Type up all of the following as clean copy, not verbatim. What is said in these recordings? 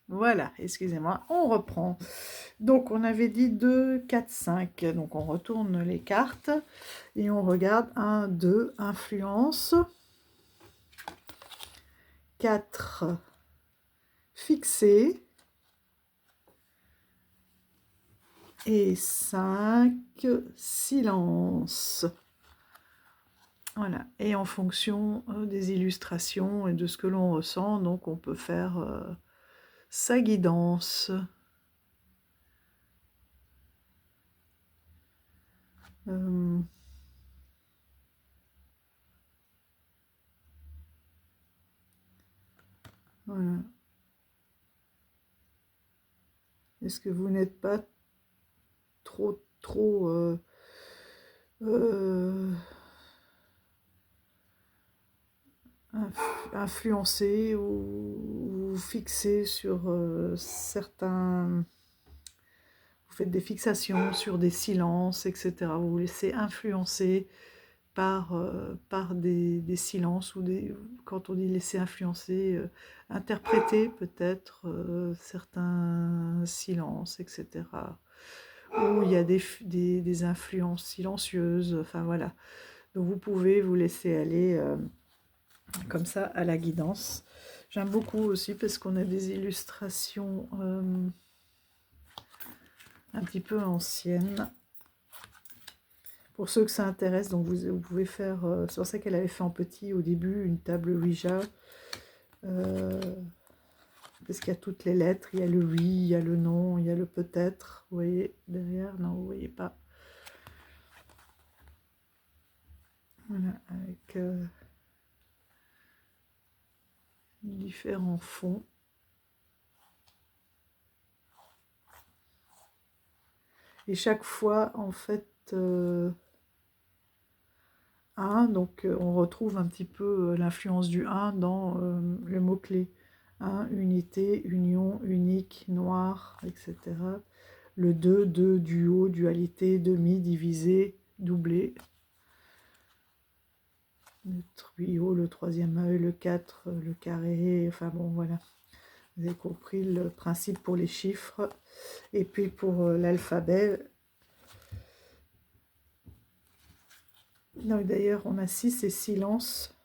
Voilà, excusez-moi, on reprend. Donc, on avait dit 2, 4, 5. Donc, on retourne les cartes et on regarde 1, 2, influence. 4, fixé. Et 5, silence. Voilà, et en fonction des illustrations et de ce que l'on ressent, donc on peut faire sa guidance. Euh, voilà. Est-ce que vous n'êtes pas trop euh, influencé ou fixé sur certains... Vous faites des fixations sur des silences, etc. Vous vous laissez influencer par des silences ou quand on dit laisser influencer, interpréter peut-être certains silences, etc. Ou il y a des influences silencieuses, enfin voilà. Donc vous pouvez vous laisser aller comme ça à la guidance. J'aime beaucoup aussi parce qu'on a des illustrations un petit peu anciennes. Pour ceux que ça intéresse, donc vous pouvez faire... c'est pour ça qu'elle avait fait en petit au début une table Ouija. Parce qu'il y a toutes les lettres. Il y a le oui, il y a le non, il y a le peut-être. Vous voyez derrière? Non, vous ne voyez pas. Voilà, avec différents fonds. Et chaque fois, en fait... donc on retrouve un petit peu l'influence du 1 dans le mot-clé. Unité, union, unique, noir, etc. Le 2, duo, dualité, demi, divisé, doublé. Le trio, le troisième œil, le 4, le carré, enfin bon voilà. Vous avez compris le principe pour les chiffres. Et puis pour l'alphabet, d'ailleurs on a 6 et silence.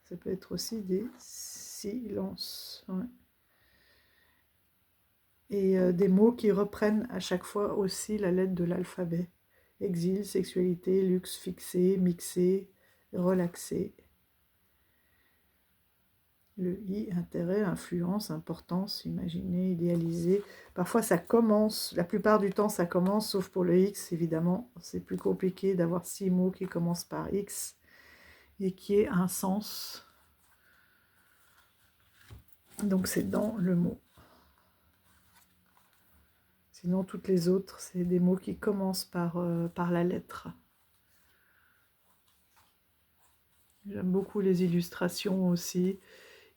Ça peut être aussi des silences. Ouais. Et des mots qui reprennent à chaque fois aussi la lettre de l'alphabet. Exil, sexualité, luxe, fixé, mixé, relaxé. Le I, intérêt, influence, importance, imaginer, idéaliser. Parfois ça commence, la plupart du temps ça commence, sauf pour le X évidemment. C'est plus compliqué d'avoir 6 mots qui commencent par X et qui aient un sens. Donc c'est dans le mot. Sinon, toutes les autres, c'est des mots qui commencent par la lettre. J'aime beaucoup les illustrations aussi.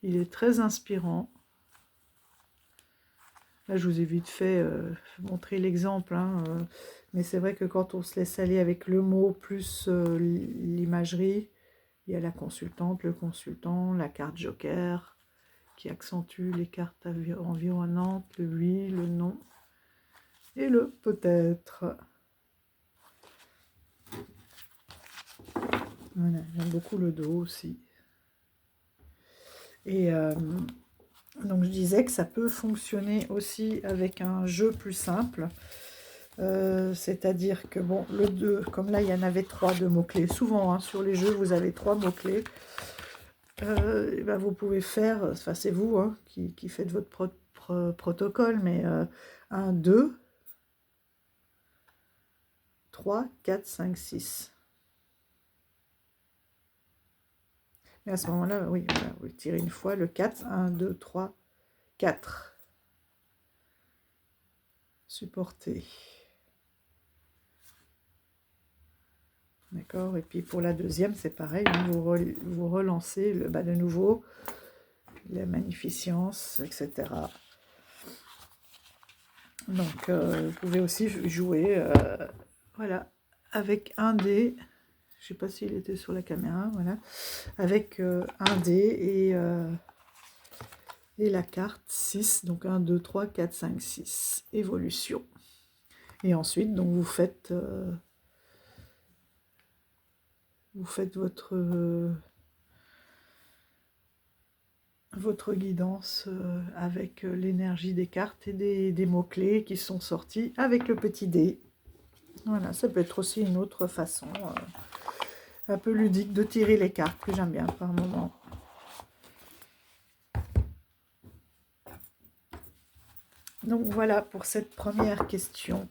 Il est très inspirant. Là, je vous ai vite fait montrer l'exemple. Mais c'est vrai que quand on se laisse aller avec le mot plus l'imagerie, il y a la consultante, le consultant, la carte joker qui accentue les cartes environnantes, le oui, le non et le peut-être. Voilà, j'aime beaucoup le dos aussi. Et donc je disais que ça peut fonctionner aussi avec un jeu plus simple. C'est-à-dire que, bon, le 2, comme là, il y en avait 3 de mots-clés. Souvent, sur les jeux, vous avez 3 mots-clés. Ben, vous pouvez faire, enfin, c'est vous qui faites votre propre protocole, mais 1, 2, 3, 4, 5, 6. Et à ce moment-là, oui, voilà, vous tirez une fois le 4, 1, 2, 3, 4. Supporter. D'accord. Et puis pour la deuxième, c'est pareil, vous relancez de nouveau la magnificence, etc. Donc vous pouvez aussi jouer voilà, avec un dé. Je ne sais pas s'il était sur la caméra, voilà. Avec un dé Et la carte 6, donc 1, 2, 3, 4, 5, 6, évolution. Et ensuite, donc vous faites votre guidance avec l'énergie des cartes et des mots-clés qui sont sortis avec le petit dé. Voilà, ça peut être aussi une autre façon un peu ludique de tirer les cartes que j'aime bien par moment. Donc voilà pour cette première question.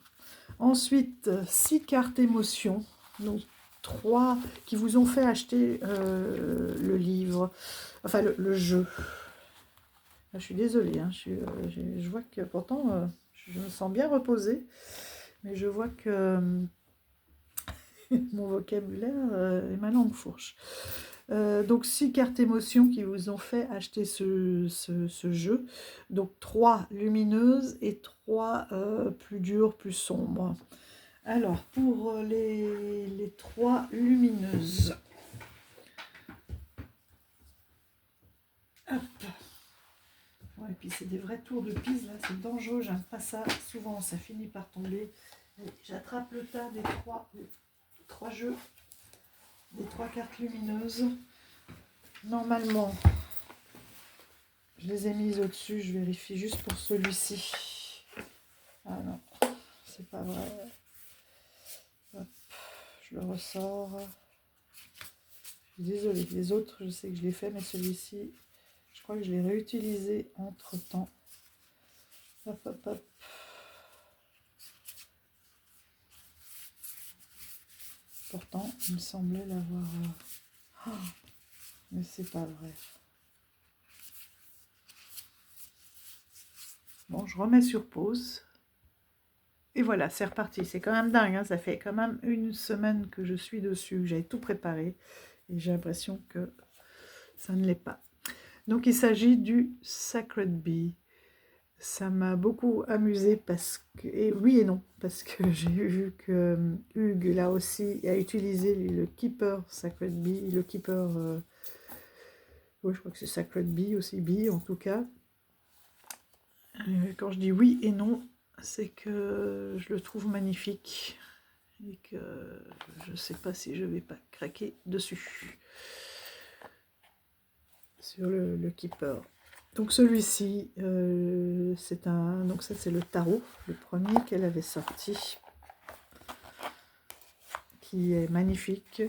Ensuite, 6 cartes émotions, donc 3 qui vous ont fait acheter le livre, enfin le jeu. Je suis désolée, hein, je vois que pourtant je me sens bien reposée, mais je vois que mon vocabulaire est ma langue fourche. Donc 6 cartes émotions qui vous ont fait acheter ce jeu. Donc 3 lumineuses et 3 plus dures, plus sombres. Alors pour les 3 lumineuses. Hop. Ouais, et puis c'est des vrais tours de pise là, c'est dangereux, j'aime pas ça. Souvent ça finit par tomber. J'attrape le tas des 3 jeux, des 3 cartes lumineuses. Normalement, je les ai mises au-dessus, je vérifie juste pour celui-ci. Ah non, c'est pas vrai. Hop, je le ressors. Je suis désolée, les autres, je sais que je l'ai fait, mais celui-ci, je crois que je l'ai réutilisé entre-temps. Hop, hop, hop. Pourtant, il me semblait l'avoir... Oh, mais c'est pas vrai. Bon, je remets sur pause. Et voilà, c'est reparti. C'est quand même dingue, hein, ça fait quand même une semaine que je suis dessus, que j'avais tout préparé. Et j'ai l'impression que ça ne l'est pas. Donc, il s'agit du Sacred Bee. Ça m'a beaucoup amusé parce que... Et oui et non, parce que j'ai vu que Hugues, là aussi, a utilisé le Keeper Sacred Bee, le Keeper... oui, je crois que c'est Sacred Bee aussi, Bee en tout cas. Quand je dis oui et non, c'est que je le trouve magnifique et que je ne sais pas si je vais pas craquer dessus sur le Keeper. Donc celui-ci, c'est un... Donc ça c'est le tarot, le premier qu'elle avait sorti, qui est magnifique.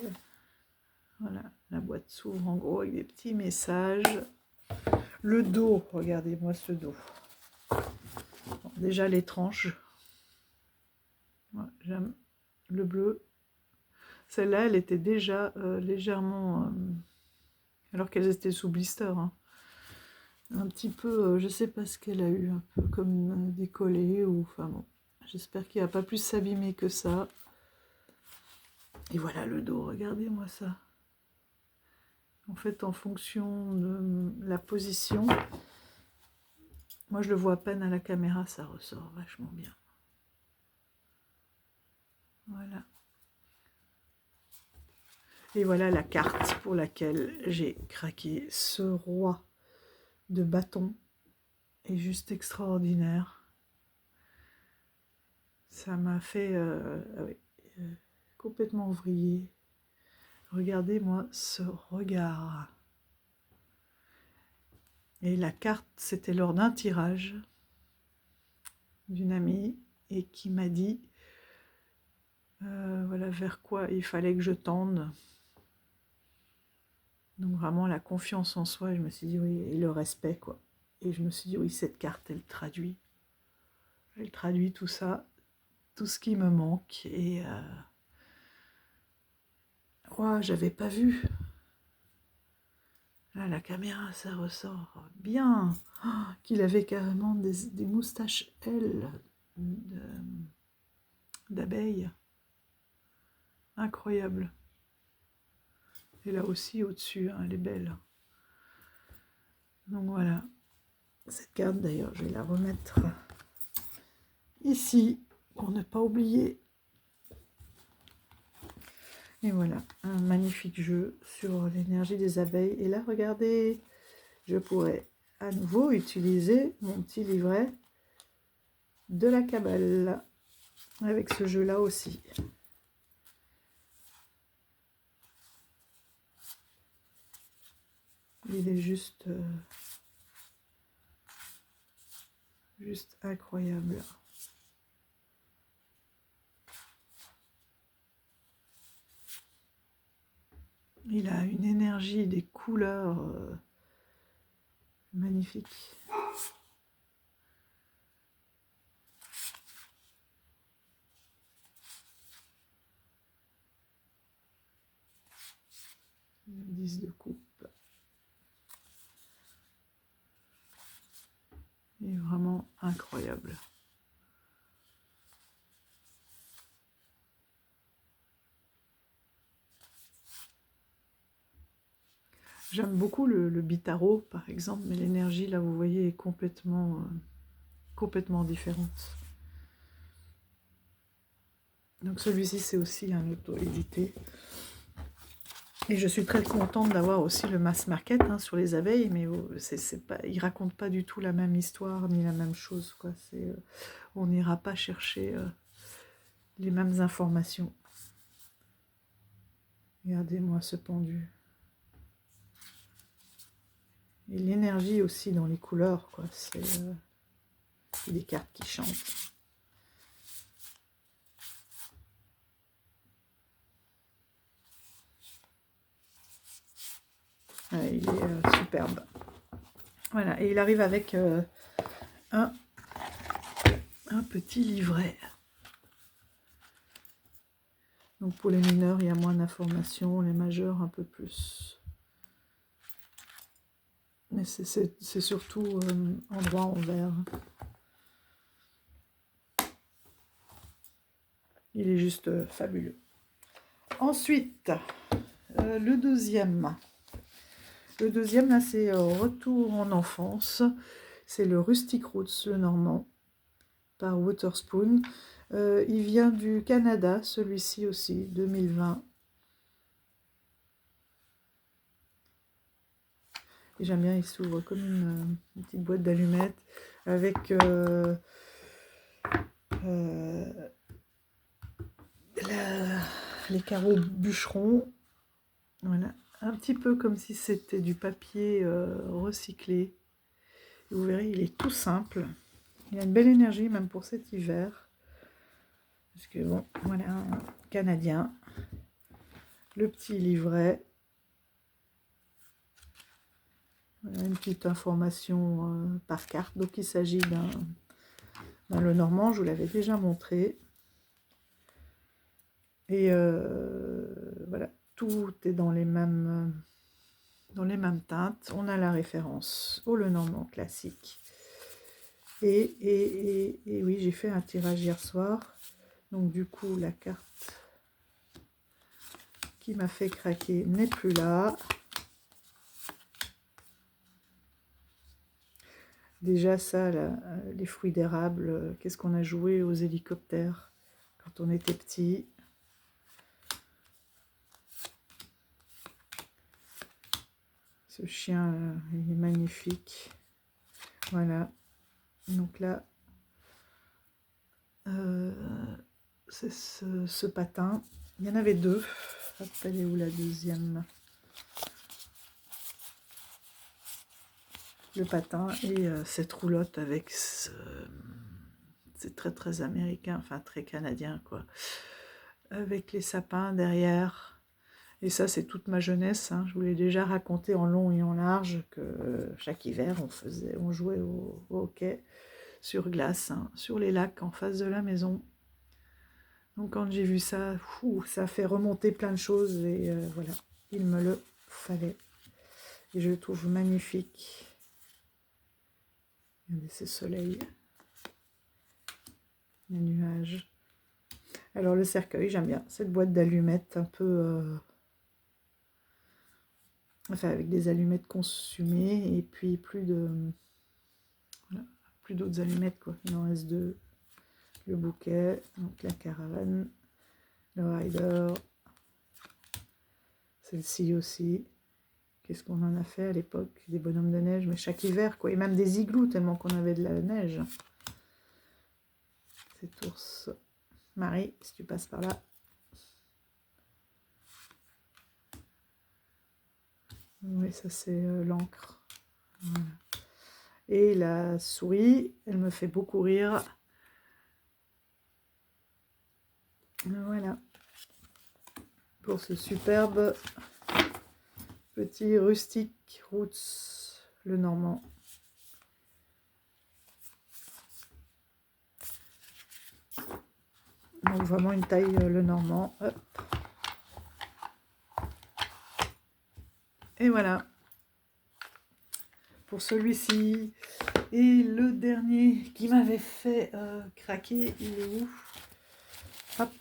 Voilà, la boîte s'ouvre en gros avec des petits messages. Le dos, regardez-moi ce dos. Bon, déjà les tranches. Ouais, j'aime le bleu. Celle-là, elle était déjà légèrement... alors qu'elles étaient sous blister. Hein. Un petit peu, je sais pas ce qu'elle a eu, un peu comme décollé. Ou, enfin bon, j'espère qu'il va pas plus s'abîmer que ça. Et voilà le dos, regardez-moi ça. En fait, en fonction de la position, moi je le vois à peine à la caméra, ça ressort vachement bien. Voilà. Et voilà la carte pour laquelle j'ai craqué. Ce roi de bâton est juste extraordinaire. Ça m'a fait complètement vriller. Regardez-moi ce regard. Et la carte, c'était lors d'un tirage d'une amie et qui m'a dit voilà vers quoi il fallait que je tende. Donc vraiment la confiance en soi, je me suis dit oui, et le respect quoi. Et je me suis dit oui, cette carte, elle traduit tout ça, tout ce qui me manque. Et ouais, j'avais pas vu. Là, la caméra, ça ressort bien. Oh, qu'il avait carrément des moustaches ailes d'abeilles. Incroyable. Et là aussi, au-dessus, hein, elle est belle. Donc voilà. Cette carte, d'ailleurs, je vais la remettre ici, pour ne pas oublier. Et voilà, un magnifique jeu sur l'énergie des abeilles. Et là, regardez, je pourrais à nouveau utiliser mon petit livret de la Kabbale avec ce jeu-là aussi. Il est juste incroyable. Il a une énergie, des couleurs magnifiques. Le 10 de coupe. Il est vraiment incroyable. J'aime beaucoup le Bitaro, par exemple, mais l'énergie, là, vous voyez, est complètement différente. Donc celui-ci, c'est aussi un auto-édité. Et je suis très contente d'avoir aussi le mass market sur les abeilles, mais il ne raconte pas du tout la même histoire, ni la même chose, quoi. On n'ira pas chercher les mêmes informations. Regardez-moi ce pendu. Et l'énergie aussi dans les couleurs, quoi. C'est des cartes qui chantent. Ouais, il est superbe. Voilà, et il arrive avec un petit livret. Donc pour les mineurs, il y a moins d'informations, les majeurs un peu plus. Mais c'est surtout endroit en vert. Il est juste fabuleux. Ensuite, le deuxième. Le deuxième, là, c'est Retour en enfance. C'est le Rustic Roots, le normand, par Waterspoon. Il vient du Canada, celui-ci aussi, 2020. Et j'aime bien, il s'ouvre comme une petite boîte d'allumettes avec les carreaux bûcherons. Voilà, un petit peu comme si c'était du papier recyclé. Et vous verrez, il est tout simple. Il a une belle énergie, même pour cet hiver. Parce que bon, voilà, un Canadien. Le petit livret. Voilà, une petite information par carte. Donc il s'agit d'un le normand, je vous l'avais déjà montré. Et voilà, tout est dans les mêmes teintes. On a la référence au le normand classique. Et oui, j'ai fait un tirage hier soir. Donc du coup, la carte qui m'a fait craquer n'est plus là. Déjà ça, là, les fruits d'érable, qu'est-ce qu'on a joué aux hélicoptères quand on était petit. Ce chien, il est magnifique. Voilà. Donc là, c'est ce patin. Il y en avait deux. Hop, elle est où la deuxième? Le patin et cette roulotte avec c'est très très américain, enfin très canadien quoi, avec les sapins derrière. Et ça c'est toute ma jeunesse, je vous l'ai déjà raconté en long et en large que chaque hiver on jouait au hockey sur glace, sur les lacs en face de la maison. Donc quand j'ai vu ça, ça fait remonter plein de choses et voilà, il me le fallait. Et je le trouve magnifique. Regardez ce soleil, les nuages. Alors le cercueil, j'aime bien cette boîte d'allumettes un peu... enfin avec des allumettes consumées et puis plus voilà, plus d'autres allumettes quoi. Il en reste deux. Le bouquet, donc la caravane, le rider, celle-ci aussi. Qu'est-ce qu'on en a fait à l'époque? Des bonhommes de neige, mais chaque hiver, quoi. Et même des igloos, tellement qu'on avait de la neige. Cet ours. Marie, si tu passes par là. Oui, ça c'est l'encre. Voilà. Et la souris, elle me fait beaucoup rire. Voilà. Pour ce superbe petit rustique roots, le normand. Donc vraiment une taille le normand. Hop. Et voilà. Pour celui-ci. Et le dernier qui m'avait fait craquer, il est où? Hop.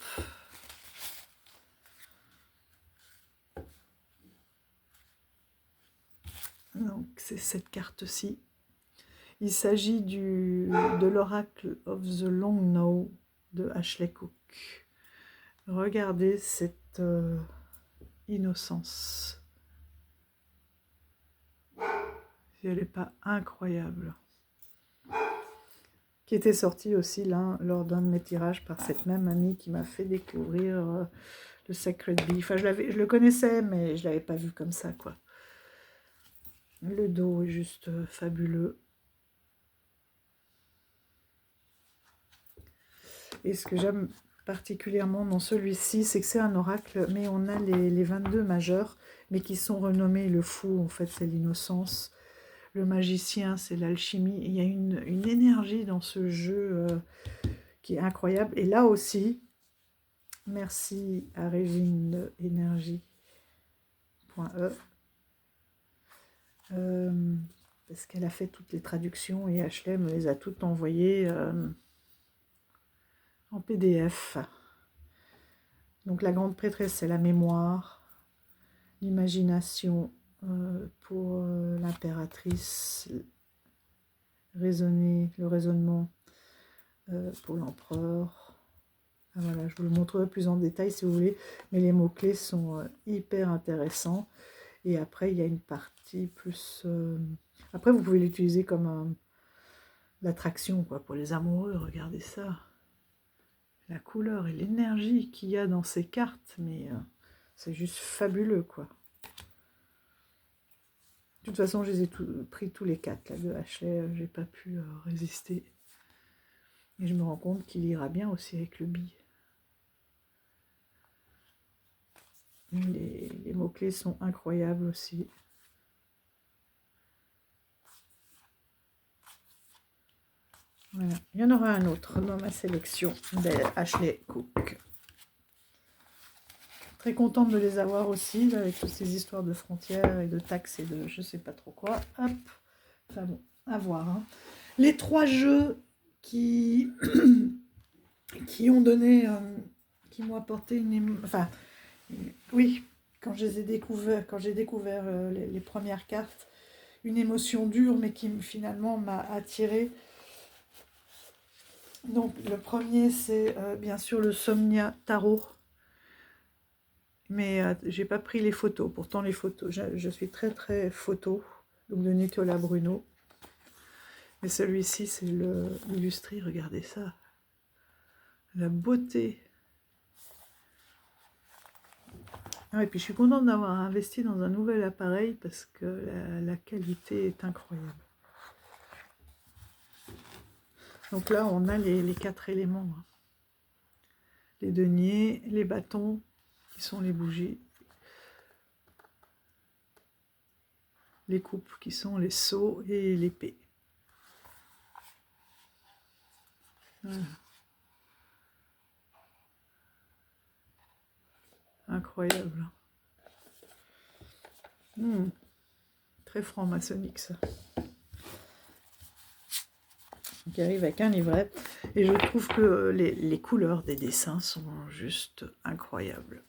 Donc c'est cette carte-ci. Il s'agit de l'Oracle of the Long No de Ashley Cook. Regardez cette innocence. Si elle n'est pas incroyable. Qui était sortie aussi là, lors d'un de mes tirages par cette même amie qui m'a fait découvrir le Sacred Bee. Enfin, je le connaissais, mais je ne l'avais pas vu comme ça, quoi. Le dos est juste fabuleux. Et ce que j'aime particulièrement dans celui-ci, c'est que c'est un oracle, mais on a les 22 majeurs, mais qui sont renommés le fou, en fait, c'est l'innocence. Le magicien, c'est l'alchimie. Il y a une énergie dans ce jeu qui est incroyable. Et là aussi, merci à Régine de énergie.e. Parce qu'elle a fait toutes les traductions et Ashley me les a toutes envoyées en PDF. Donc la grande prêtresse, c'est la mémoire, l'imagination pour l'impératrice, le raisonnement pour l'empereur. Ah, voilà, je vous le montrerai plus en détail si vous voulez, mais les mots-clés sont hyper intéressants. Et après, il y a une partie plus... Après, vous pouvez l'utiliser comme l'attraction, quoi, pour les amoureux. Regardez ça. La couleur et l'énergie qu'il y a dans ces cartes, mais c'est juste fabuleux, quoi. De toute façon, je les ai pris tous les 4 là, de Ashley, j'ai pas pu résister. Et je me rends compte qu'il ira bien aussi avec le billet. Les mots-clés sont incroyables aussi. Voilà. Il y en aura un autre dans ma sélection d'Ashley Cook. Très contente de les avoir aussi, là, avec toutes ces histoires de frontières et de taxes et de je sais pas trop quoi. Hop, enfin bon, à voir. Hein. Les 3 jeux qui ont donné, qui m'ont apporté enfin, oui, quand je les ai découverts, quand j'ai découvert les premières cartes, une émotion dure, mais qui finalement m'a attirée. Donc le premier, c'est bien sûr le Somnia Tarot. Mais j'ai pas pris les photos. Pourtant, les photos, je suis très très photo. Donc de Nicolas Bruno. Mais celui-ci, c'est l'illustré. Regardez ça. La beauté. Ah, et puis je suis contente d'avoir investi dans un nouvel appareil parce que la qualité est incroyable. Donc là, on a les 4 éléments. Hein. Les deniers, les bâtons, qui sont les bougies. Les coupes, qui sont les seaux et l'épée. Voilà. Incroyable. Très franc-maçonnique, ça. Qui arrive avec un livret. Et je trouve que les couleurs des dessins sont juste incroyables.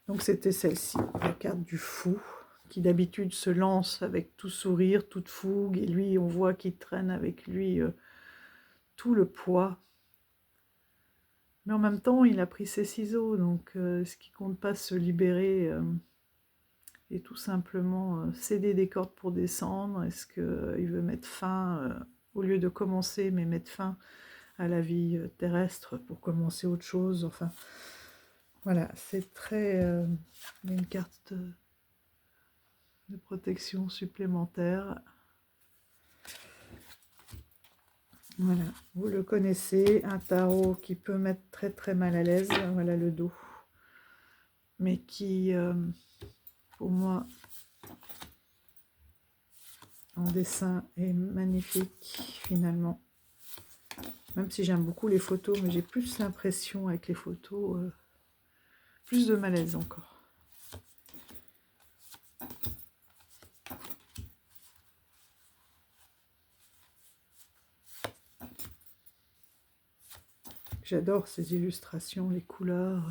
Donc c'était celle-ci, la carte du fou, qui d'habitude se lance avec tout sourire, toute fougue, et lui, on voit qu'il traîne avec lui tout le poids. Mais en même temps, il a pris ses ciseaux, donc ce qui compte pas se libérer et tout simplement céder des cordes pour descendre? Est-ce qu'il veut mettre fin, au lieu de commencer, mais mettre fin à la vie terrestre pour commencer autre chose? Enfin, voilà, c'est très... il y a une carte de protection supplémentaire. Voilà, vous le connaissez, un tarot qui peut mettre très très mal à l'aise, voilà le dos, mais qui, pour moi, en dessin est magnifique finalement. Même si j'aime beaucoup les photos, mais j'ai plus l'impression avec les photos, plus de malaise encore. J'adore ces illustrations, les couleurs,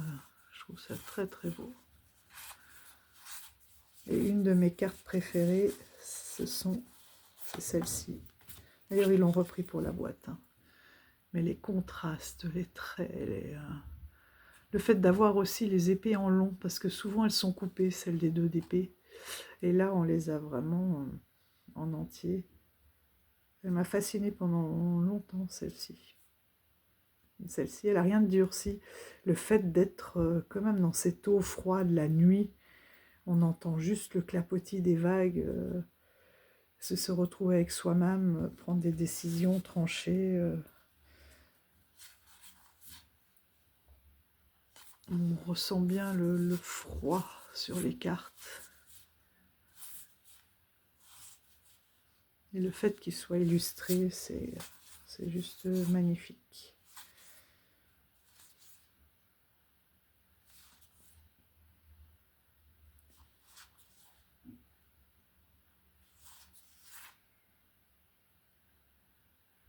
je trouve ça très très beau. Et une de mes cartes préférées, c'est celle-ci. D'ailleurs, ils l'ont repris pour la boîte. Hein. Mais les contrastes, les traits, le fait d'avoir aussi les épées en long, parce que souvent elles sont coupées, celles des deux d'épée. Et là, on les a vraiment en entier. Elle m'a fascinée pendant longtemps, celle-ci. Celle-ci, elle n'a rien de durci. Le fait d'être quand même dans cette eau froide la nuit, on entend juste le clapotis des vagues, se retrouver avec soi-même, prendre des décisions tranchées. On ressent bien le froid sur les cartes. Et le fait qu'il soit illustré, c'est juste magnifique.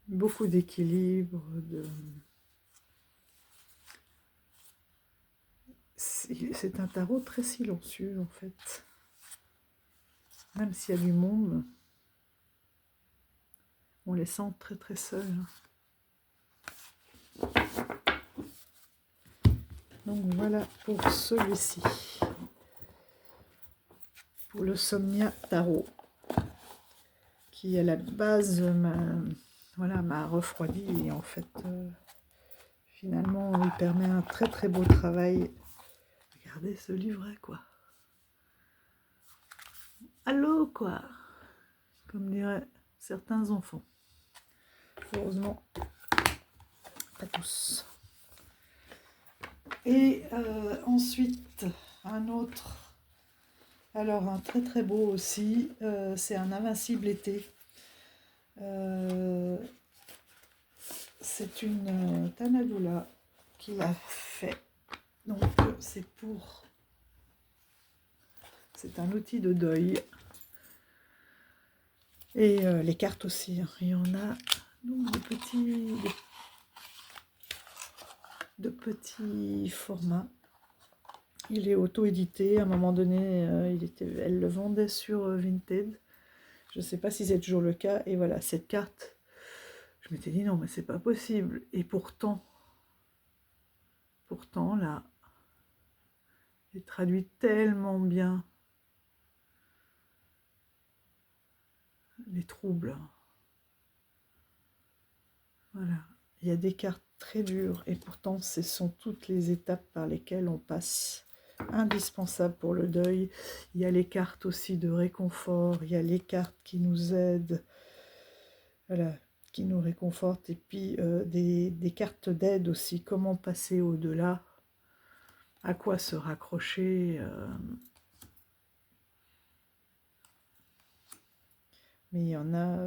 Beaucoup d'équilibre, c'est un tarot très silencieux en fait. Même s'il y a du monde, on les sent très très seuls. Donc voilà pour celui-ci. Pour le Somnia Tarot, qui à la base m'a refroidi, et en fait finalement il permet un très très beau travail. Regardez ce livret quoi. Allô quoi, comme diraient certains enfants. Heureusement, pas tous. Et ensuite, un autre, alors un très très beau aussi, c'est un Invincible été. C'est une Tanadula qui l'a fait. Donc c'est un outil de deuil. Et les cartes aussi, hein. Il y en a donc de petits formats. Il est auto-édité. À un moment donné, elle le vendait sur Vinted. Je ne sais pas si c'est toujours le cas. Et voilà, cette carte, je m'étais dit non, mais c'est pas possible. Et pourtant là, elle traduit tellement bien les troubles. Voilà. Il y a des cartes très dures et pourtant ce sont toutes les étapes par lesquelles on passe, indispensables pour le deuil. Il y a les cartes aussi de réconfort, il y a les cartes qui nous aident, voilà, qui nous réconfortent, et puis des cartes d'aide aussi, comment passer au-delà, à quoi se raccrocher. Mais il y en a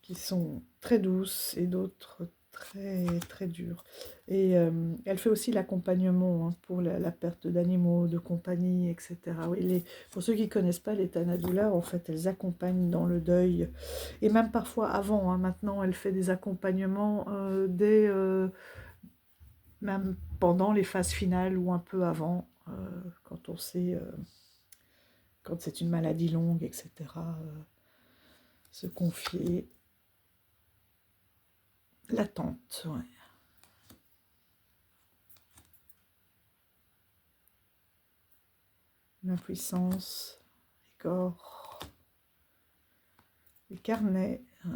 qui sont très douces et d'autres très très dures. Et elle fait aussi l'accompagnement hein, pour la perte d'animaux, de compagnie, etc. Oui, pour ceux qui ne connaissent pas les Tanadula, en fait, elles accompagnent dans le deuil. Et même parfois avant, hein, maintenant, elle fait des accompagnements même pendant les phases finales ou un peu avant, quand on sait, quand c'est une maladie longue, etc. Se confier. L'attente, ouais. l'impuissance, les corps, les carnets. Ouais.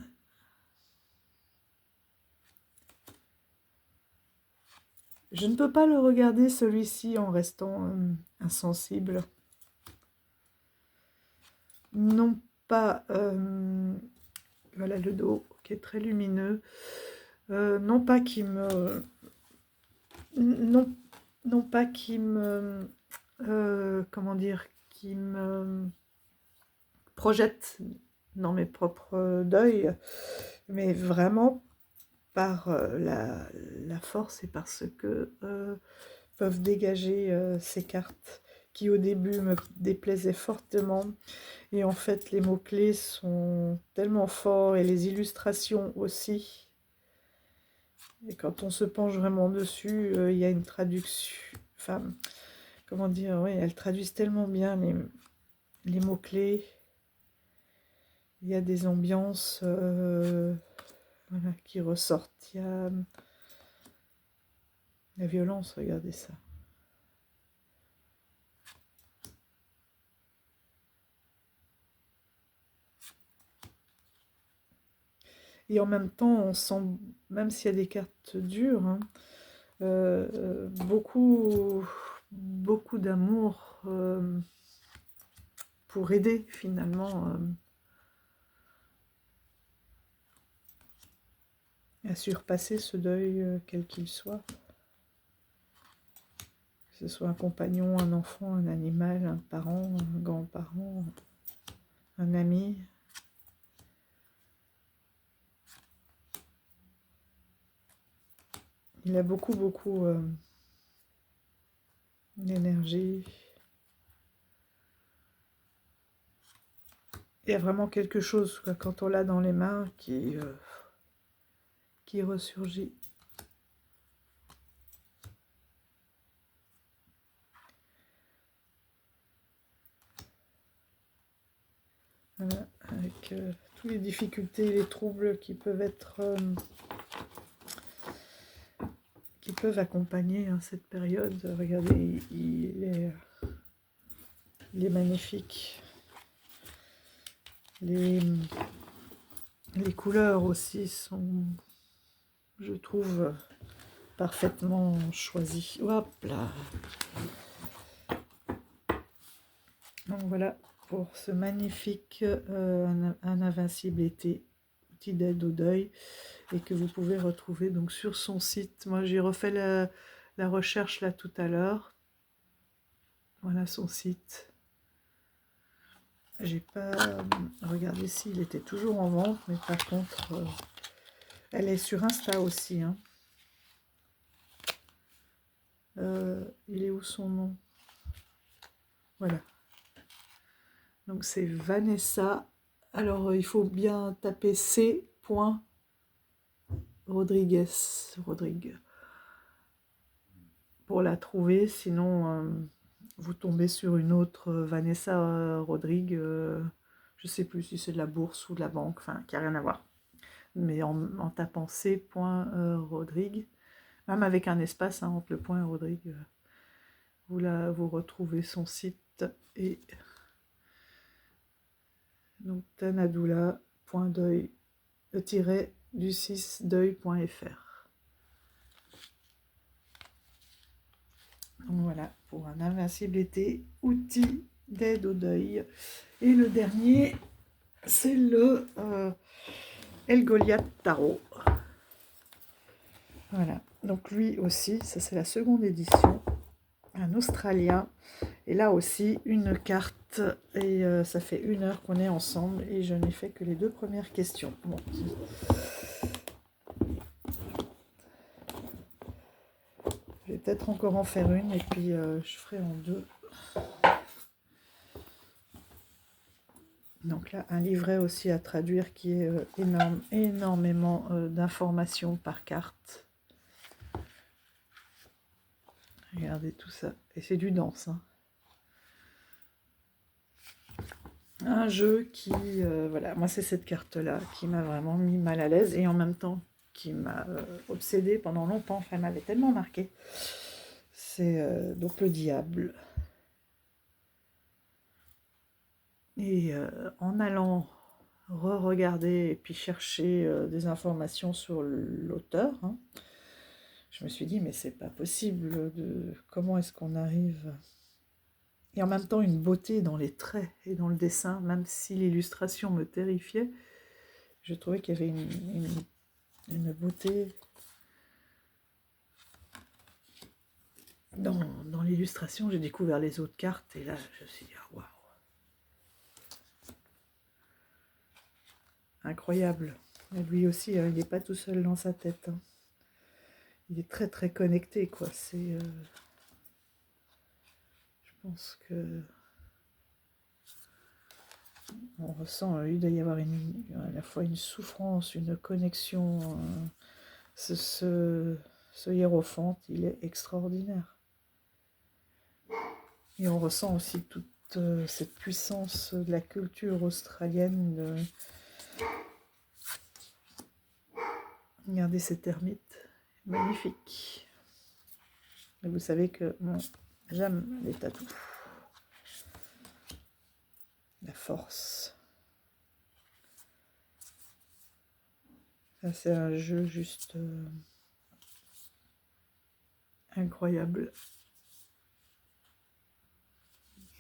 Je ne peux pas le regarder celui-ci en restant insensible. Non pas, voilà le dos qui est très lumineux, non pas qui me, non, non pas qui me, comment dire, qui me projette dans mes propres deuils, mais vraiment par la force et par ce que peuvent dégager ces cartes qui au début me déplaisaient fortement. Et en fait, les mots-clés sont tellement forts et les illustrations aussi. Et quand on se penche vraiment dessus, il y a une traduction. Enfin, comment dire, oui, elles traduisent tellement bien les mots-clés. Il y a des ambiances voilà, qui ressortent. Il y a la violence, regardez ça. Et en même temps, on sent, même s'il y a des cartes dures, hein, beaucoup, beaucoup d'amour pour aider finalement à surpasser ce deuil, quel qu'il soit. Que ce soit un compagnon, un enfant, un animal, un parent, un grand-parent, un ami. Il a beaucoup, beaucoup d'énergie. Il y a vraiment quelque chose, quoi, quand on l'a dans les mains, qui ressurgit. Voilà, avec toutes les difficultés, les troubles qui peuvent être, qui peuvent accompagner hein, cette période. Regardez, il est magnifique. Les couleurs aussi sont, je trouve, parfaitement choisies. Hop là. Donc voilà pour ce magnifique un invincible été, outil d'aide au deuil, et que vous pouvez retrouver donc sur son site. Moi j'ai refait la recherche là tout à l'heure. Voilà son site. J'ai pas regardé s'il était toujours en vente, mais par contre, elle est sur Insta aussi. Hein. Il est où son nom? Voilà. Donc c'est Vanessa. Alors il faut bien taper C.Rodriguez pour la trouver, sinon vous tombez sur une autre Vanessa Rodrigue. Je sais plus si c'est de la bourse ou de la banque, enfin qui a rien à voir. Mais en tapant C.Rodrigue, même avec un espace hein, entre le point et Rodrigue, vous retrouvez son site et donc tanadoula.deuil-du6deuil.fr. Donc voilà, pour un invincible été, outil d'aide au deuil. Et le dernier, c'est le El Goliath Tarot. Voilà, donc lui aussi, ça c'est la seconde édition, un Australien. Et là aussi, une carte, et ça fait 1 heure qu'on est ensemble, et je n'ai fait que les 2 premières questions. Bon. Je vais peut-être encore en faire une, et puis je ferai en 2. Donc là, un livret aussi à traduire qui est énormément d'informations par carte. Regardez tout ça. Et c'est du dense. Hein. Un jeu qui, voilà, moi c'est cette carte-là qui m'a vraiment mis mal à l'aise et en même temps qui m'a obsédée pendant longtemps. Enfin, elle m'avait tellement marqué. C'est donc le diable. Et en allant re-regarder et puis chercher des informations sur l'auteur, hein, je me suis dit, mais c'est pas possible, comment est-ce qu'on arrive... Et en même temps, une beauté dans les traits et dans le dessin, même si l'illustration me terrifiait, je trouvais qu'il y avait une beauté dans l'illustration. J'ai découvert les autres cartes et là, je me suis dit, ah, waouh, incroyable. Et lui aussi, il n'est pas tout seul dans sa tête, hein. Il est très très connecté, quoi. Je pense que on ressent, il doit y avoir à la fois une souffrance, une connexion. Ce hiérophante, il est extraordinaire. Et on ressent aussi toute cette puissance de la culture australienne. Regardez ces termites, magnifique. Et vous savez que moi, j'aime les tatous. La force. Ça, c'est un jeu juste incroyable.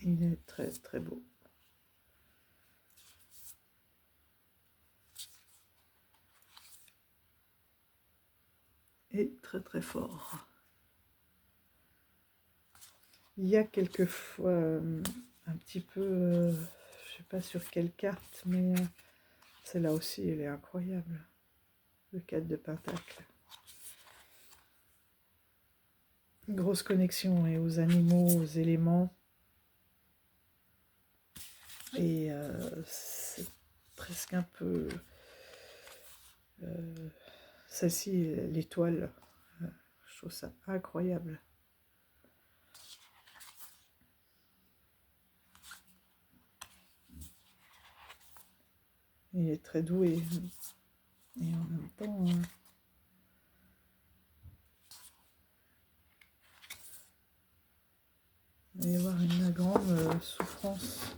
Il est très très beau. Et très très fort. Il y a quelquefois un petit peu, je sais pas sur quelle carte, mais celle-là aussi, elle est incroyable. Le 4 de Pentacle. Une grosse connexion et aux animaux, aux éléments. Et c'est presque un peu... celle-ci, l'étoile, je trouve ça incroyable. Il est très doué. Et en même temps... il va y avoir une grande souffrance.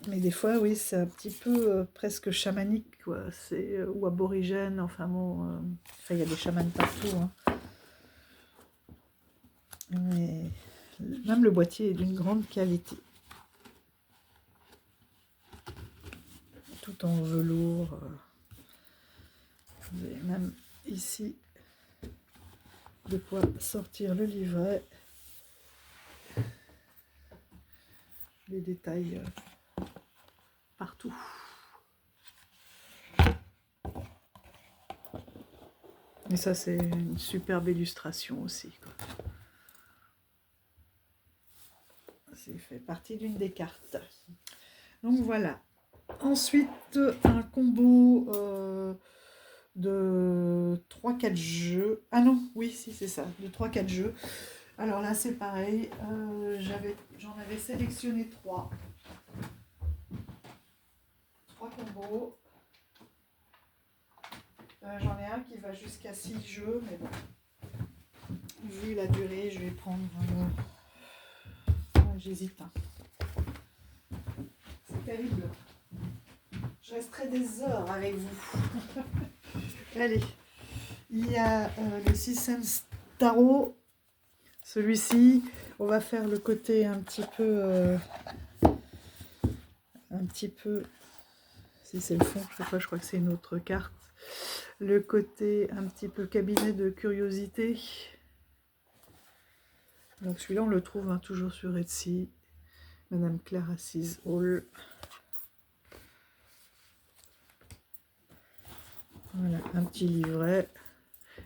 Mais des fois, oui, c'est un petit peu presque chamanique, quoi. C'est ou aborigène, enfin bon... il y a des chamans partout, hein. Mais même le boîtier est d'une grande qualité. Tout en velours. Vous avez même ici de quoi sortir le livret. Les détails partout. Et ça, c'est une superbe illustration aussi, quoi. C'est fait partie d'une des cartes. Donc voilà. Ensuite, un combo de 3-4 jeux. Ah non, oui, si, c'est ça, de 3-4 jeux. Alors là, c'est pareil. J'en avais sélectionné 3. 3 combos. J'en ai un qui va jusqu'à 6 jeux, mais bon. Vu la durée, je vais prendre... j'hésite. Hein. C'est terrible. Je resterai des heures avec vous. Allez. Il y a le System Tarot. Celui-ci, on va faire le côté un petit peu... si c'est le fond, je sais pas, je crois que c'est une autre carte. Le côté un petit peu cabinet de curiosité. Donc celui-là, on le trouve hein, toujours sur Etsy. Madame Claire Assise Hall. Voilà, un petit livret.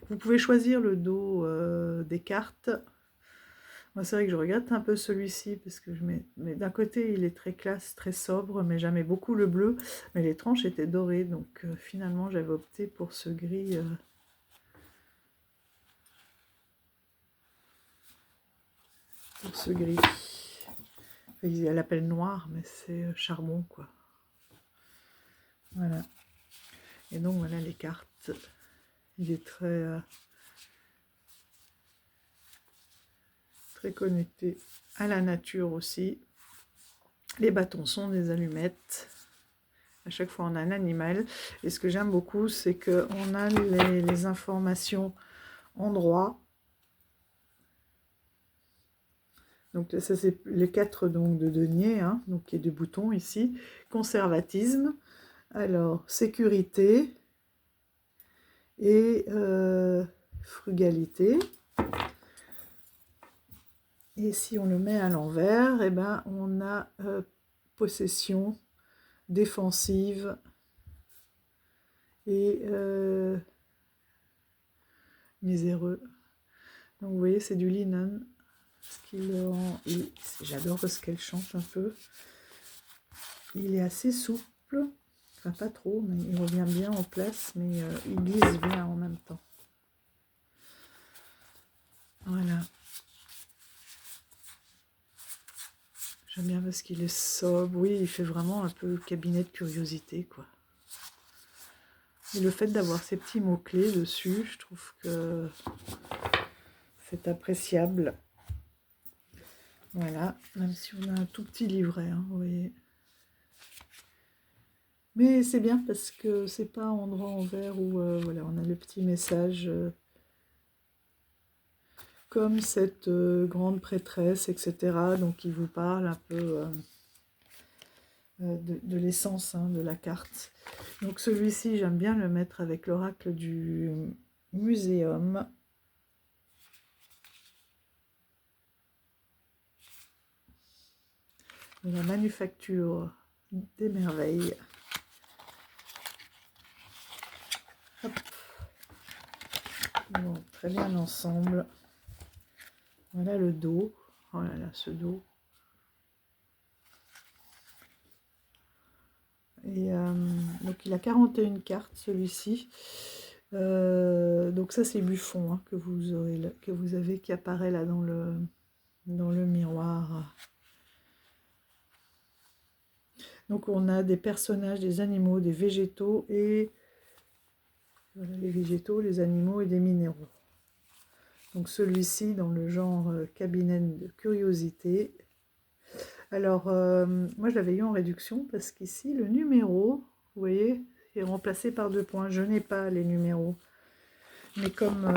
Vous pouvez choisir le dos des cartes. Moi, c'est vrai que je regrette un peu celui-ci parce que mais d'un côté, il est très classe, très sobre, mais j'aimais beaucoup le bleu. Mais les tranches étaient dorées, donc finalement, j'avais opté pour ce gris. Pour ce gris. Elle l'appelle noir, mais c'est charbon, quoi. Voilà. Et donc, voilà les cartes. Il est très connecté à la nature aussi. Les bâtons sont des allumettes. À chaque fois, on a un animal. Et ce que j'aime beaucoup, c'est qu'on a les informations en droit. Donc ça, c'est les 4 donc, de denier, hein, donc il y a des boutons ici. Conservatisme, alors sécurité et frugalité. Et si on le met à l'envers, eh ben, on a possession, défensive et miséreux. Donc vous voyez, c'est du Lennon. J'adore parce qu'elle chante un peu. Il est assez souple, enfin pas trop, mais il revient bien en place, mais il glisse bien en même temps. Voilà. J'aime bien parce qu'il est sobre. Oui, il fait vraiment un peu cabinet de curiosité, quoi. Et le fait d'avoir ces petits mots-clés dessus, je trouve que c'est appréciable. Voilà, même si on a un tout petit livret, hein, vous voyez. Mais c'est bien parce que c'est pas en droit en vert où voilà, on a le petit message comme cette grande prêtresse, etc. Donc qui vous parle un peu de l'essence hein, de la carte. Donc celui-ci, j'aime bien le mettre avec l'oracle du muséum. De la manufacture des merveilles. Hop. Bon, très bien ensemble. Voilà le dos. Oh là là, ce dos. Et donc il a 41 cartes celui-ci. Donc ça c'est Buffon hein, que vous avez qui apparaît là dans le miroir. Donc on a des personnages, des animaux, des végétaux et voilà, les végétaux, les animaux et des minéraux. Donc celui-ci dans le genre cabinet de curiosité. Alors moi je l'avais eu en réduction parce qu'ici le numéro, vous voyez, est remplacé par 2 points. Je n'ai pas les numéros. Mais comme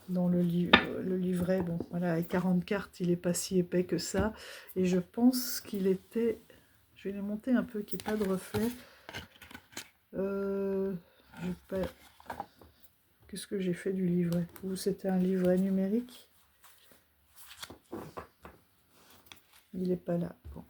dans le livret, bon voilà, avec 40 cartes, il n'est pas si épais que ça. Et je pense qu'il était... Je vais les monter un peu, qu'il n'y ait pas de reflet. Qu'est-ce que j'ai fait du livret? Ou c'était un livret numérique? Il n'est pas là. Bon.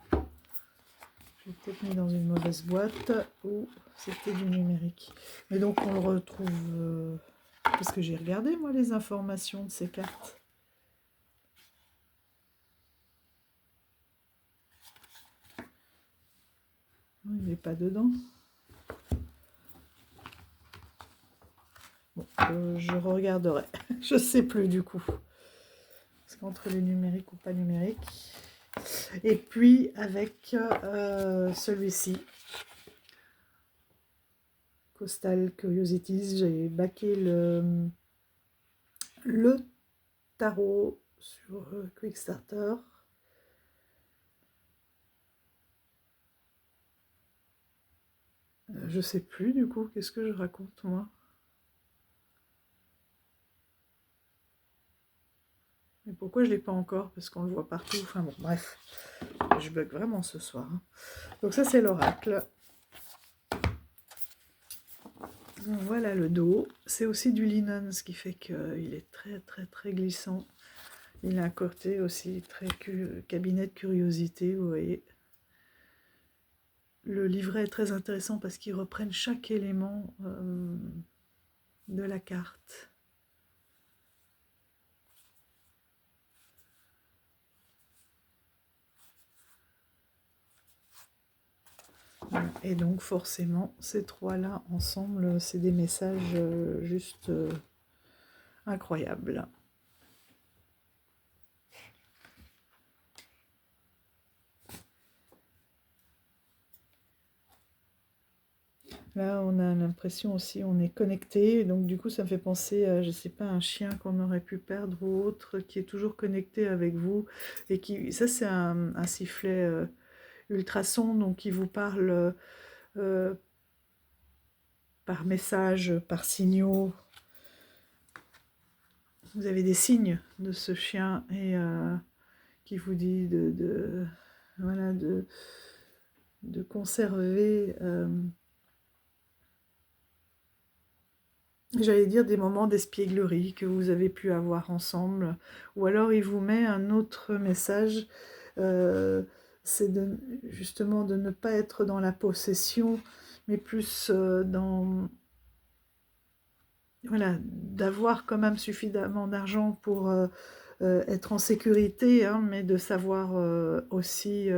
J'ai peut-être mis dans une mauvaise boîte. Ou c'était du numérique. Mais donc on le retrouve... parce que j'ai regardé moi les informations de ces cartes. Il n'est pas dedans. Bon, je regarderai. Je sais plus du coup. Parce qu'entre les numériques ou pas numériques. Et puis avec celui-ci. Coastal Curiosities. J'ai baqué le tarot sur Quickstarter. Je sais plus du coup. Qu'est-ce que je raconte moi? Mais pourquoi je ne l'ai pas encore? Parce qu'on le voit partout. Enfin bon, bref. Je bug vraiment ce soir. Hein. Donc ça, c'est l'oracle. Voilà le dos. C'est aussi du linen, ce qui fait qu'il est très, très, très glissant. Il a un côté aussi très cabinet de curiosité, vous voyez. Le livret est très intéressant parce qu'ils reprennent chaque élément de la carte. Et donc forcément, ces trois-là ensemble, c'est des messages juste incroyables. Là, on a l'impression aussi, on est connecté, donc du coup, ça me fait penser à, je sais pas, un chien qu'on aurait pu perdre ou autre, qui est toujours connecté avec vous, et qui, ça c'est un sifflet ultrasons, donc ils vous parlent par message, par signaux. Vous avez des signes de ce chien et qui vous dit voilà, de conserver, j'allais dire, des moments d'espièglerie que vous avez pu avoir ensemble. Ou alors il vous met un autre message, c'est justement de ne pas être dans la possession, mais plus dans... Voilà, d'avoir quand même suffisamment d'argent pour être en sécurité, hein, mais de savoir aussi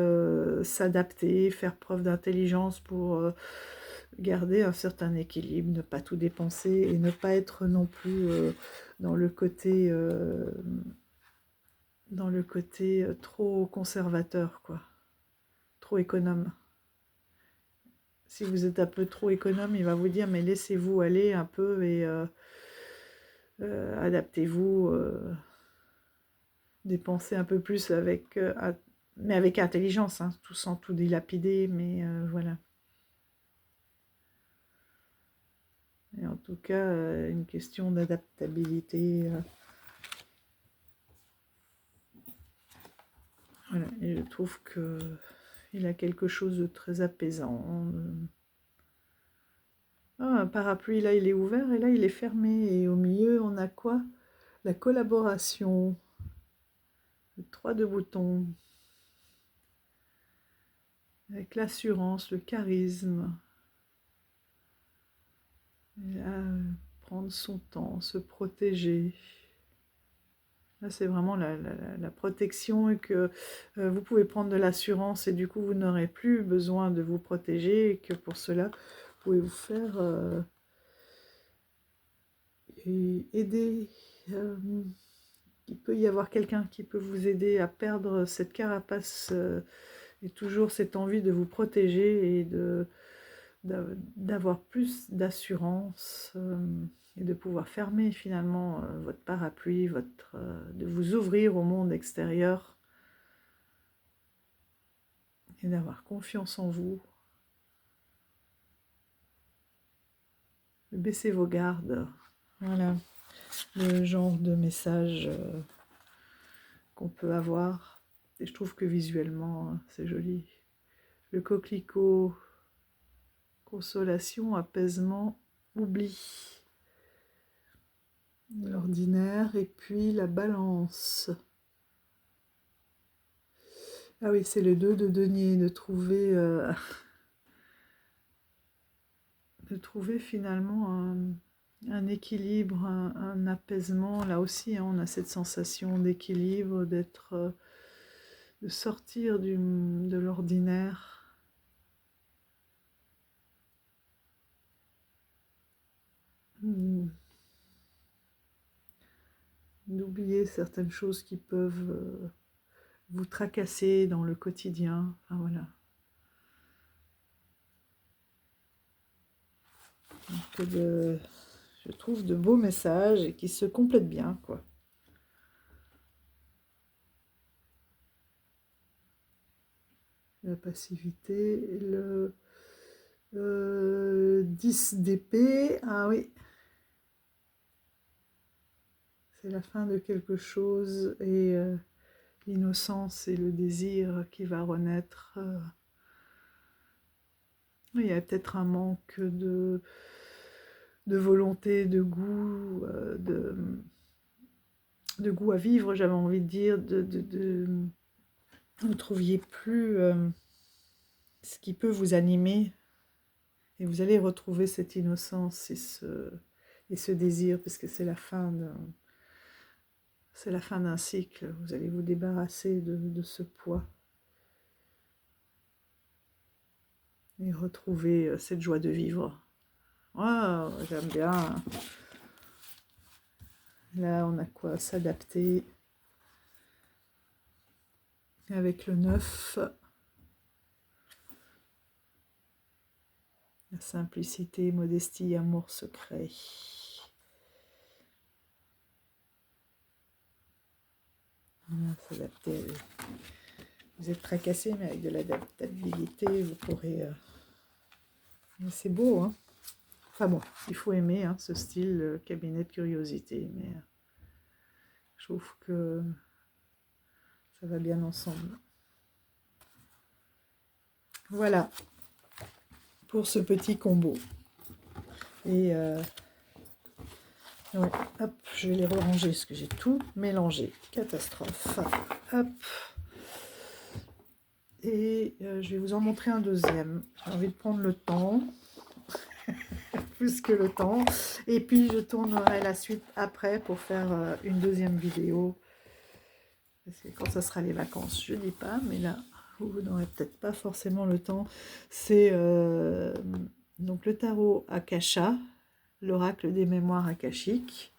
s'adapter, faire preuve d'intelligence pour garder un certain équilibre, ne pas tout dépenser et ne pas être non plus dans le côté, trop conservateur, quoi, trop économe. Si vous êtes un peu trop économe, il va vous dire mais laissez-vous aller un peu et adaptez-vous, dépensez un peu plus avec, mais avec intelligence, hein, tout sans tout dilapider, mais voilà. Et en tout cas, une question d'adaptabilité. Voilà. Et je trouve que il a quelque chose de très apaisant. Ah, un parapluie, là, il est ouvert et là, il est fermé. Et au milieu, on a quoi? La collaboration. Le 3 de boutons. Avec l'assurance, le charisme. Et là, prendre son temps, se protéger. Là, c'est vraiment la protection et que vous pouvez prendre de l'assurance et du coup, vous n'aurez plus besoin de vous protéger et que pour cela, vous pouvez vous faire aider. Il peut y avoir quelqu'un qui peut vous aider à perdre cette carapace et toujours cette envie de vous protéger et d'avoir plus d'assurance et de pouvoir fermer finalement votre parapluie, de vous ouvrir au monde extérieur et d'avoir confiance en vous. Baissez vos gardes. Voilà le genre de message qu'on peut avoir. Et je trouve que visuellement, c'est joli. Le coquelicot, consolation, apaisement, oubli. L'ordinaire et puis la balance. Ah oui, c'est le 2 de denier, de trouver finalement un équilibre, un apaisement. Là aussi, hein, on a cette sensation d'équilibre, de sortir de l'ordinaire. D'oublier certaines choses qui peuvent vous tracasser dans le quotidien. Enfin, voilà. Donc, je trouve de beaux messages et qui se complètent bien, quoi. La passivité, le 10 d'épée, ah oui, c'est la fin de quelque chose et l'innocence et le désir qui va renaître. Il y a peut-être un manque de volonté, de goût, de goût à vivre, j'avais envie de dire, vous ne trouviez plus ce qui peut vous animer et vous allez retrouver cette innocence et ce désir parce que c'est la fin d'un cycle, vous allez vous débarrasser de ce poids et retrouver cette joie de vivre. Oh, j'aime bien. Là, on a quoi? S'adapter avec le 9. La simplicité, modestie, amour secret. Voilà, s'adapter Vous êtes tracassé, mais avec de l'adaptabilité, vous pourrez... c'est beau, hein. Enfin bon, il faut aimer hein, ce style cabinet de curiosité, mais je trouve que ça va bien ensemble. Voilà, pour ce petit combo. Et ouais, hop, je vais les ranger parce que j'ai tout mélangé. Catastrophe. Hop. Et je vais vous en montrer un deuxième. J'ai envie de prendre le temps. Plus que le temps. Et puis je tournerai la suite après pour faire une deuxième vidéo. Parce que quand ça sera les vacances, je dis pas, mais là, vous n'aurez peut-être pas forcément le temps. C'est donc le tarot Akasha, l'oracle des mémoires akashiques.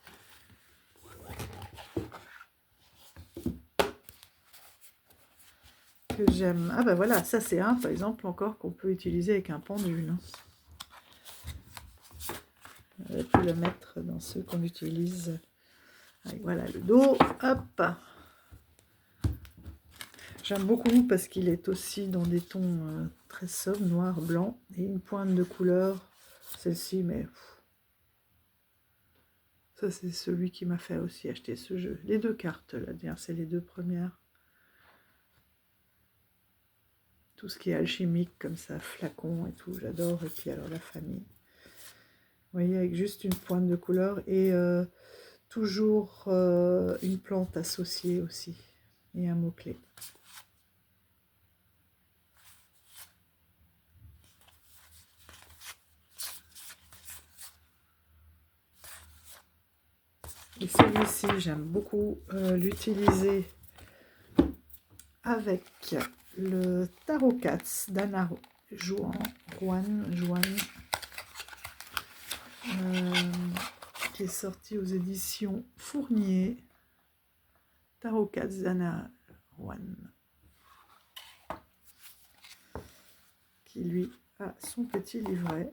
Que j'aime. Ah ben voilà, ça c'est un par exemple encore qu'on peut utiliser avec un pendule. On peut le mettre dans ceux qu'on utilise. Allez, voilà le dos, hop. J'aime beaucoup parce qu'il est aussi dans des tons très sobres, noir, blanc, et une pointe de couleur, celle-ci, mais ça c'est celui qui m'a fait aussi acheter ce jeu. Les deux cartes là, d'ailleurs c'est les deux premières. Tout ce qui est alchimique comme ça, flacon et tout, j'adore. Et puis alors la famille. Vous voyez, avec juste une pointe de couleur et toujours une plante associée aussi, et un mot-clé. Et celui-ci, j'aime beaucoup l'utiliser avec le Tarot Cats d'Anna Juan, qui est sorti aux éditions Fournier. Tarot Cats d'Anna Juan, qui lui a son petit livret.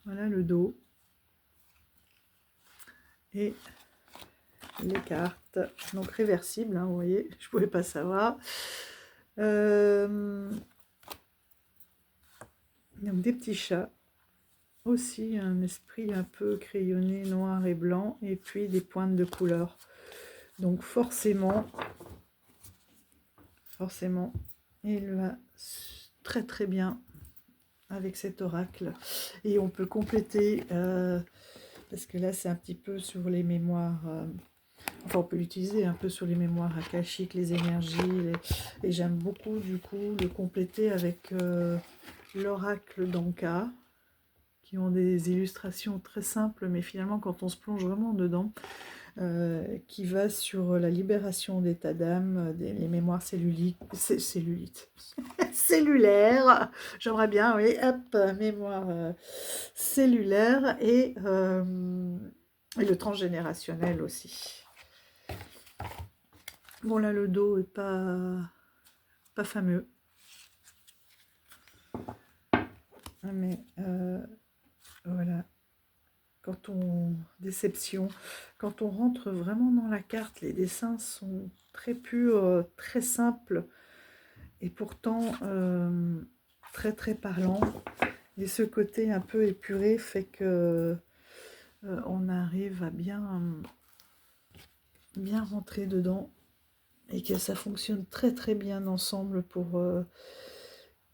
Voilà le dos. Et les cartes, donc réversibles, hein, vous voyez, je ne pouvais pas savoir. Donc des petits chats, aussi un esprit un peu crayonné, noir et blanc, et puis des pointes de couleur. Donc forcément, il va très très bien avec cet oracle. Et on peut compléter, parce que là c'est un petit peu sur les mémoires... Enfin, on peut l'utiliser un peu sur les mémoires akashiques, les énergies, et j'aime beaucoup du coup le compléter avec l'oracle d'Anka, qui ont des illustrations très simples, mais finalement quand on se plonge vraiment dedans, qui va sur la libération d'état d'âme, les mémoires cellulaires, j'aimerais bien, oui, hop, mémoire cellulaire, et le transgénérationnel aussi. Bon là le dos est pas fameux, mais voilà, déception, quand on rentre vraiment dans la carte, les dessins sont très purs, très simples, et pourtant très très parlants, et ce côté un peu épuré fait que on arrive à bien rentrer dedans, et que ça fonctionne très très bien ensemble pour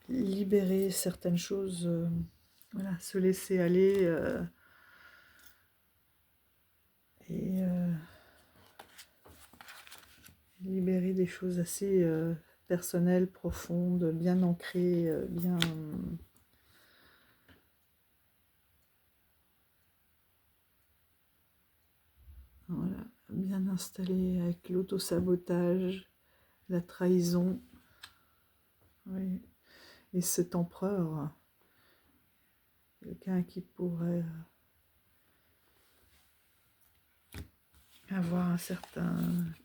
libérer certaines choses, voilà, se laisser aller, et libérer des choses assez personnelles, profondes, bien ancrées, bien... Voilà, bien installées avec l'autosabotage, la trahison, oui. Et cet empereur, quelqu'un qui pourrait avoir un certain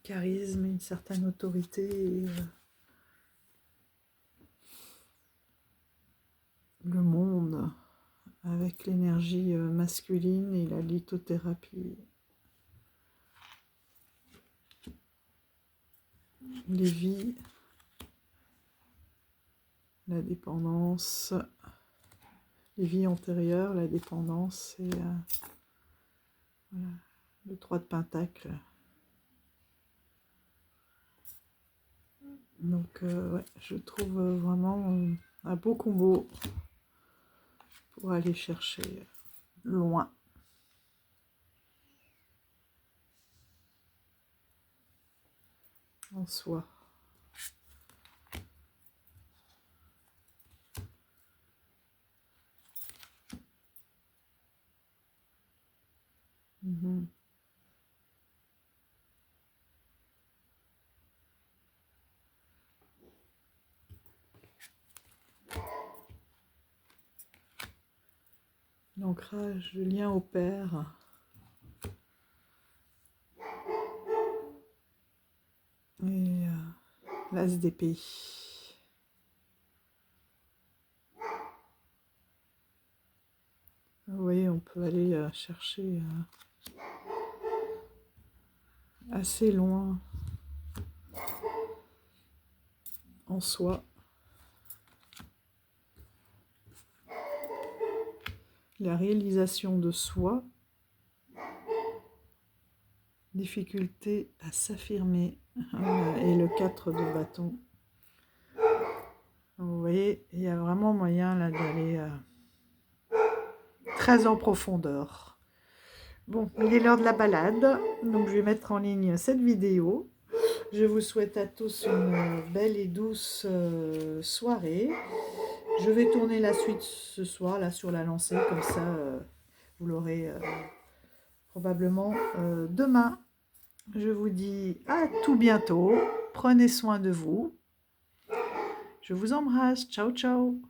charisme, une certaine autorité, et, le monde avec l'énergie masculine et la lithothérapie. les vies, la dépendance, les vies antérieures, la dépendance et voilà, le 3 de Pentacle. Donc, ouais, je trouve vraiment un beau combo pour aller chercher loin. En soi. L'ancrage, le lien au père. Et l'as d'épée. Vous voyez, on peut aller chercher assez loin en soi. La réalisation de soi, difficulté à s'affirmer, et le 4 de bâton. Vous voyez, il y a vraiment moyen là d'aller très en profondeur. Bon, il est l'heure de la balade, donc je vais mettre en ligne cette vidéo. Je vous souhaite à tous une belle et douce soirée. Je vais tourner la suite ce soir, là, sur la lancée, comme ça, vous l'aurez probablement demain. Je vous dis à tout bientôt. Prenez soin de vous. Je vous embrasse. Ciao, ciao.